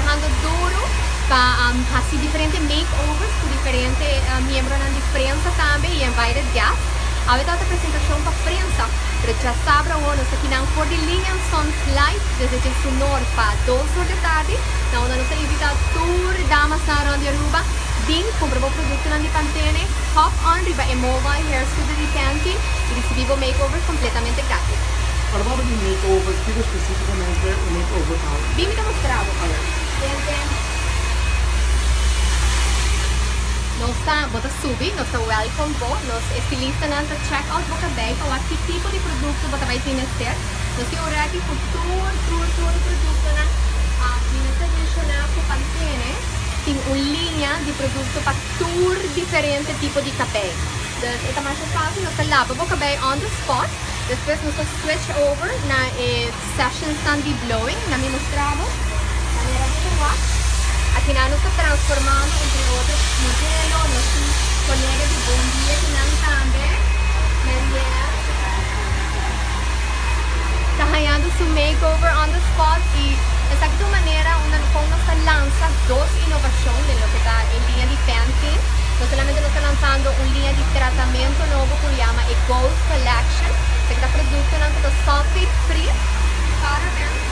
trabajando duro para hacer diferentes makeovers con diferentes miembros de prensa también y en varios guests. A veces otra presentación para prensa, pero ya sabrá uno que no por de línea son slide desde el sonor para 2 horas de tarde, donde nos invita a tour damas na de Aruba, bien comprar producto de Pantene, hop on riba e mobile hair studio di Pantene y recibimos makeover completamente gratis. Parlando di makeover, spiego specificamente un makeover para... Bien, te mostravo. Bota subir, nossa welcome board, nos estilista nanta check out boca bem, falar que tipo de produto bota vai ter. Nós temos aqui com todo produto na mencionar com Pantene, tem uma linha de produto para tour diferente tipo de cabelo. Então, mais fácil, nós lava boca bem on the spot, depois nós switch over na session sandy blowing, na me mostrava, maneira de watch. Aqui nós estamos transformando entre outros modelos, nossos colegas de bom dia que não também, está ganhando seu makeover on the spot e dessa maneira quando nós lança 2 inovações de lo que está em linha de Pantene, não solamente nós estamos lançando uma linha de tratamento novo que se chama Gold Collection, que está produto não está sulfate free, parabéns.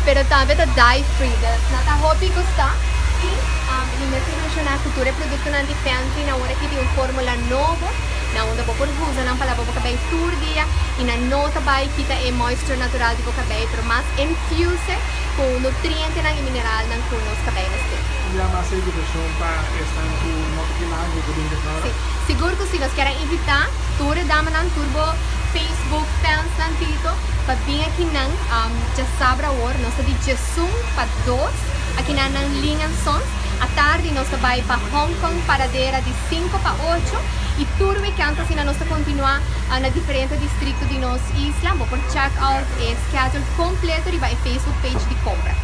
Pero também está dye free, nata hobby gostar e mencionar cultura produto de Pantene na hora que tem uma fórmula nova na onde vou por usa não para boca bem todo dia e na nota vai quita é moisture natural de boca bem, pero mais infuse com nutrientes e mineral não com nos cabelo este. Abbiamo una educação para esta nota final do Budinga Flora. Sim, seguro que se nós querem evitar toda dama não turbo Facebook fans nantito para vir aqui não já sabe a hora nós de Jesum para 2 aqui na linha sons à tarde nós vai para Hong Kong paradeira de 5 para 8 e tudo que canta assim nós continuar na diferentes distritos de nossa isla vou por check out e schedule completo e vai Facebook page de compra.